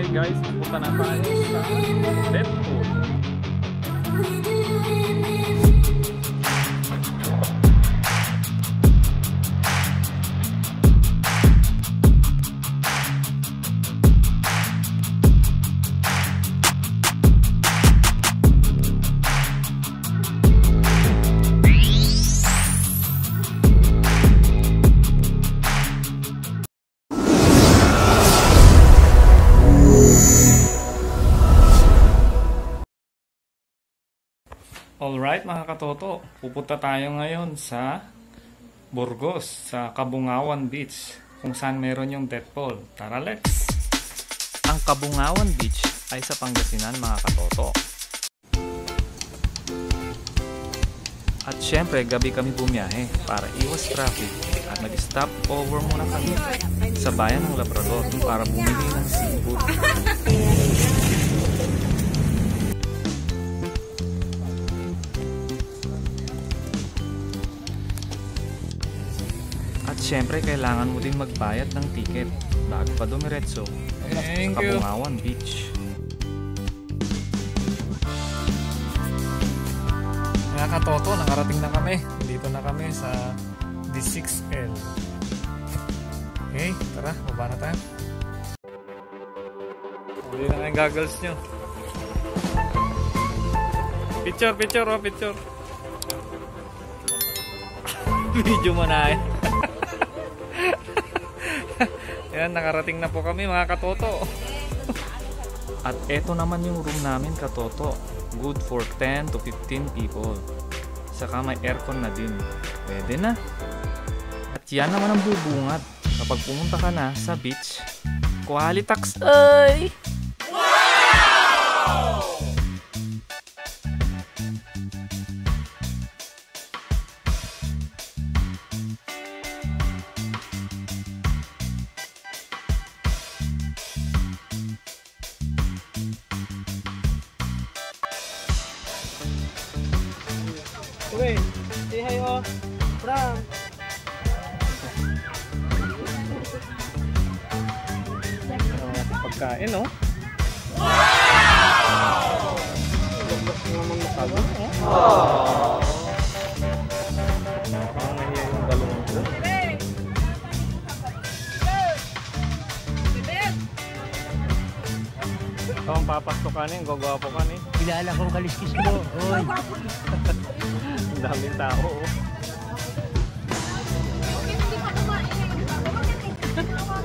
guys, pupunta na tayo sa Deadpool. Alright mga katoto, pupunta tayo ngayon sa Burgos, sa Cabungawan Beach, kung saan meron yung Deadpool. Tara, let's! Ang Cabungawan Beach ay sa Pangasinan mga katoto. At syempre, gabi kami bumiyahe para iwas traffic at nag-stop over muna kami sa bayan ng Labrador para bumili ng seafood. Siyempre, kailangan mo din magbayad ng ticket bago pa dumiretso sa Cabungawan Beach. Mga katoto, nakarating na kami. Dito na kami sa D6L. Okay, tara, baba na tayo. Hindi na nga yung goggles nyo. Picture, picture, oh, picture. Video mo na eh. Ayan, nakarating na po kami mga katoto. At eto naman yung room namin katoto. Good for 10 to 15 people. Saka may aircon na din. Pwede na. At yan naman ang bubungad kapag pumunta ka na sa beach. Qualitax ay! Wow! Uy, say hi oh. Bram. Pagkain, no? Wow! Naman makalo, oh. Parang nangyay yung balong ko. Ito ang papasok ka niya, gagwapo ka niya. Kilala kong kaliskis mo. Oy. Ang daming tao, oh.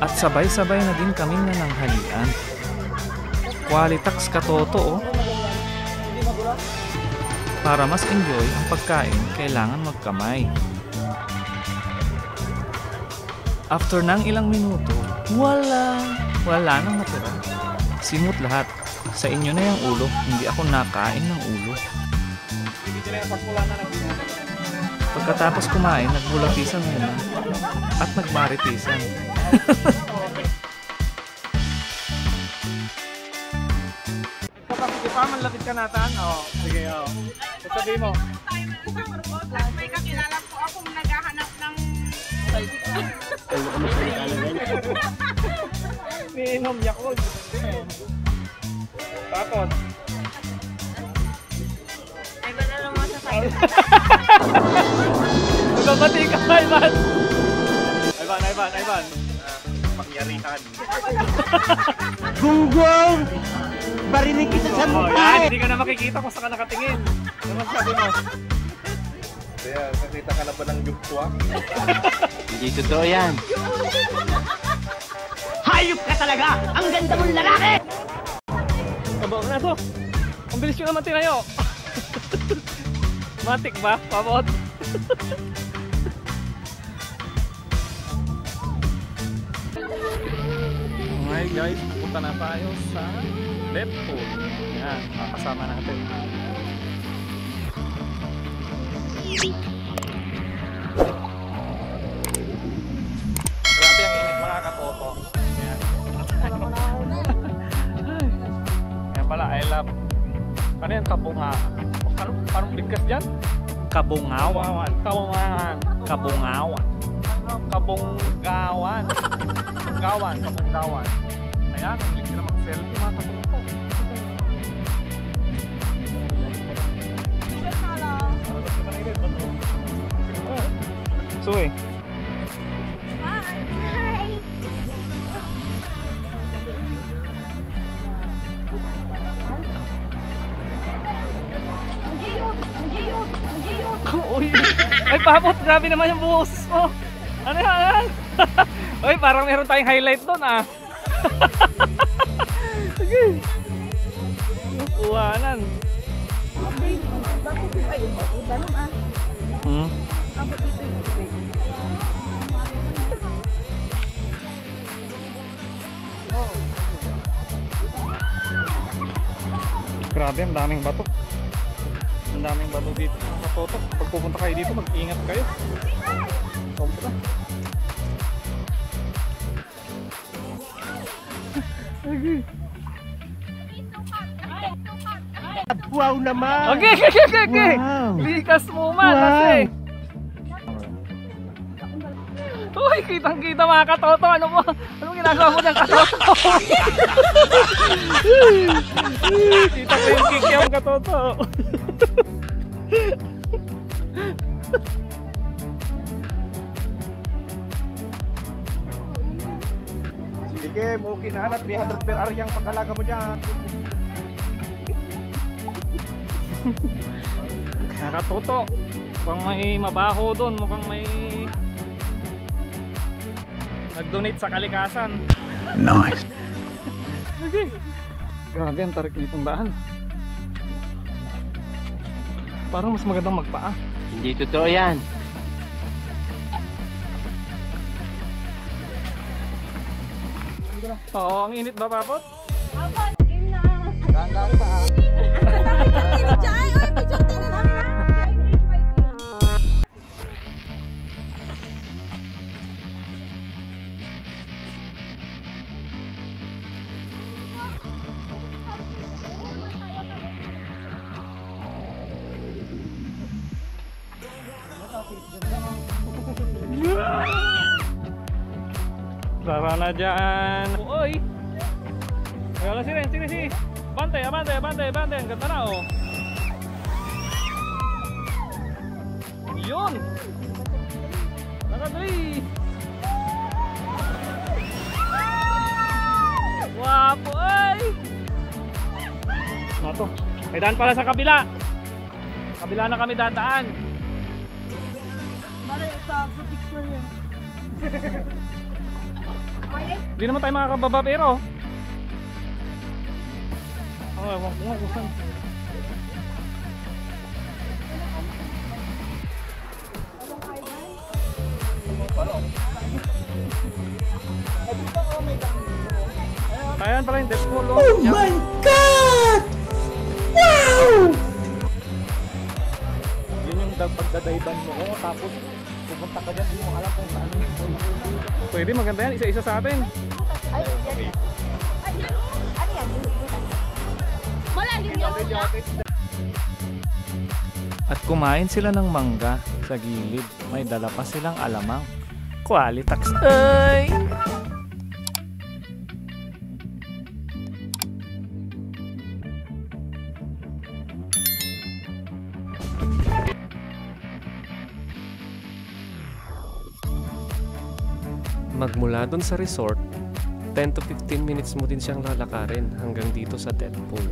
At sabay-sabay na din kaming nananghalian. Qualitax katoto, oh. Para mas enjoy ang pagkain, kailangan magkamay. After ng ilang minuto, wala nang natira. Simot lahat. Sa inyo na yung ulo, hindi ako nakain ng ulo. Pagkatapos kumain, nagbulatisan muna at nagmaritisan. Sige pa, manlapit ka natin. Oo, sige, oo. Sabi mo. May kakilala po akong naghahanap ng Niinom Yakult. Tapos ay ba na lang mo sa sabi? Nagpapati ka, Ivan! Ivan! Pangyarihan. Gunggong! Barinig kita sa mukha eh! Hindi ka na makikita kung saan ka nakatingin. Naman sabi mo? Kaya, nakita ka na ba ng yugtwa? Hindi totoo yan. Hayop ka talaga! Ang ganda mong lalaki! Kabang na to! Ang bilis ko naman tinayo! Matik ba? Pabot! Okay guys, pupunta na tayo sa Deadpool. Yan, makakasama natin. Grabe ang init mga katoto. Yan. Yan pala, I love. Ano yan? Kabunga. Parang bigkas dyan? Cabungawan. Cabungawan. Cabungawan. Cabunggawan. Cabunggawan. Cabunggawan. Ayan, hindi ka na mag-selfie. dito eh. Uy, ay papot, grabe naman yung buhos mo. Ano yan? Uy, parang meron tayong highlight doon ah. Sige. Uwanan. Hmm. Grabe, ang daming bato. Ang daming bato dito sa Toto. Pag pupunta kayo dito, mag-ingat kayo. Sobra. Wow naman! Okay. Wow. Likas mo man kasi. Uy, kitang-kita mga katoto. Anong ginagawa mo dyan, katoto? Kita ko yung kick yung katoto. Sige, mo kinahanap 300 per hour yung pag-alaga mo dyan. Nakatoto. Mukhang may mabaho doon. Mukhang may nag-donate sa kalikasan. Nice! Okay. Grabe ang tarik nitong daan. Parang mas magandang magpaa. Hindi totoo yan. Oo, ang init ba, Papot? Ganggang pa. Tara na dyan. Uy! Kaya lang sige. Bantay. Ang ganda na oh. Yun! Nakagay! Wapo ay! Nato. May daan pala sa kabila. Kabila na kami dadaan. Hindi naman tayo makakababa pero ewan ko nga kung saan. Ayan pala yung death pool. Oh my God! Wow! Yun yung pagdadayban mo tapos pupunta ka dyan, hindi mo alam kung saan. Pwede, maganda yan, isa-isa sa atin. At kumain sila ng mangga sa gilid. May dala pa silang alamang. Qualitax. Ay! Magmula dun sa resort, 10 to 15 minutes mo din siyang lalakarin hanggang dito sa death pool.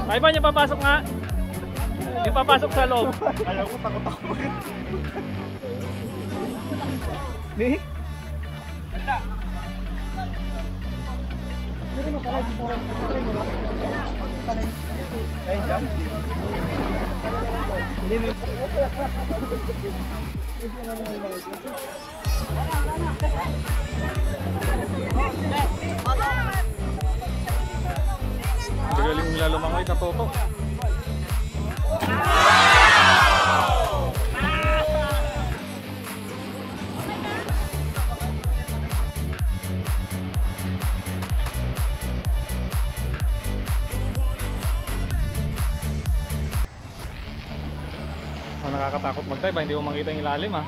Ay ba niya papasok nga? Yung papasok sa loob. Alam ko, takot ako. Di? Galing nila lumangoy sa toto. Nakakatakot mag-dive, hindi mo makita yung ilalim ah.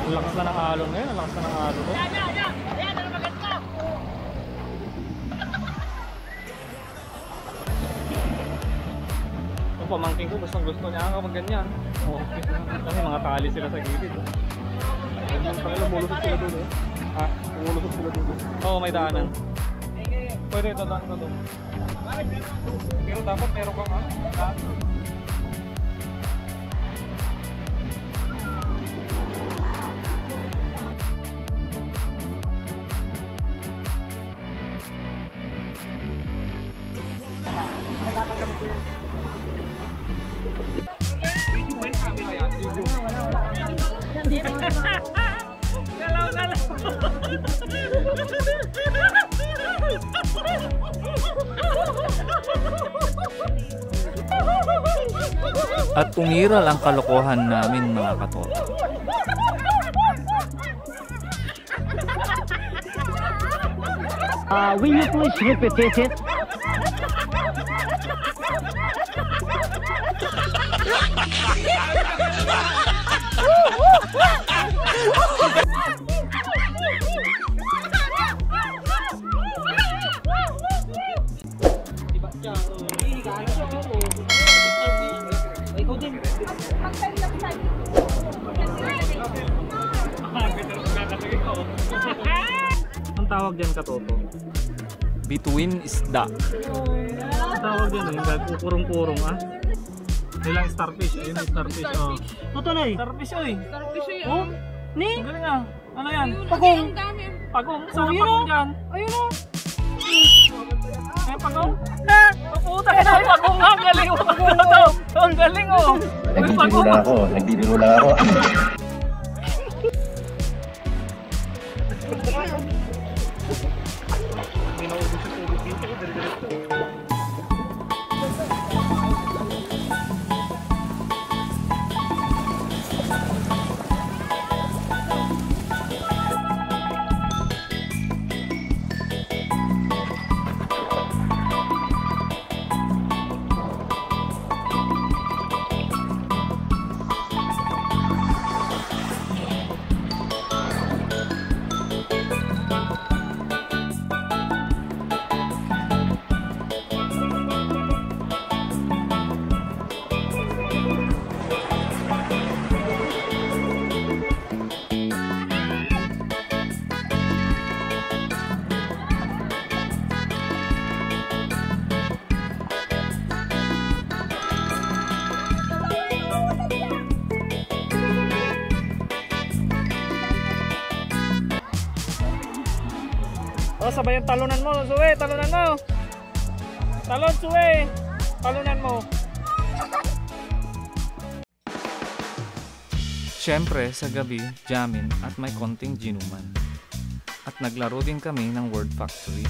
Ang lakas na ng alon ngayon, ang lakas na ng alon. Ayan, ano maganda? Yung pamangking ko, gustong gusto niya kapag ganyan. Okay. Kasi mga tali sila sa gilid. Lumulusot sila doon eh. Ha? Lumulusot sila doon. Oo, may daanan. Pwede ito daan na doon. Pero dapat meron kang daan. Galaw na lang. At umiral ang kalokohan namin mga katoto. Will you please repeat it? Ang tawag dyan katoto? Bituin isda. Ang tawag dyan eh, kurong-kurong ah. Nilang starfish, ayun yung starfish oh. Tutunay. Starfish oy. Starfish yun. Oh, Ni? ang galing ah. Ano yan? Pagong. Ang dami. Pagong, saan ang yun, pagong oh. dyan? Ayun o. Ay, pagong? Ha? Puta ka na, pagong nga, ang galing mo. Ang galing oh. May pagong. Nagbibiro lang ako. Oh, sabay yung talunan mo, Suwe, talunan mo. Talon, Suwe. Talunan mo. Siyempre, sa gabi, jamming at may konting ginuman. At naglaro din kami ng Word Factory.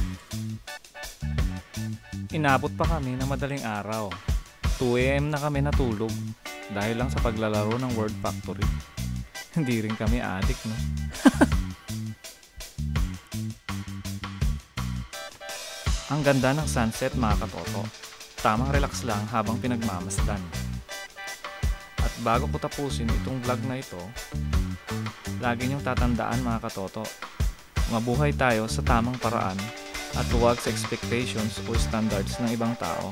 Inabot pa kami ng madaling araw. 2 AM na kami natulog dahil lang sa paglalaro ng Word Factory. Hindi rin kami addict, no? Ang ganda ng sunset mga katoto. Tamang relax lang habang pinagmamasdan. At bago ko tapusin itong vlog na ito, lagi niyong tatandaan mga katoto, mabuhay tayo sa tamang paraan at huwag sa expectations o standards ng ibang tao.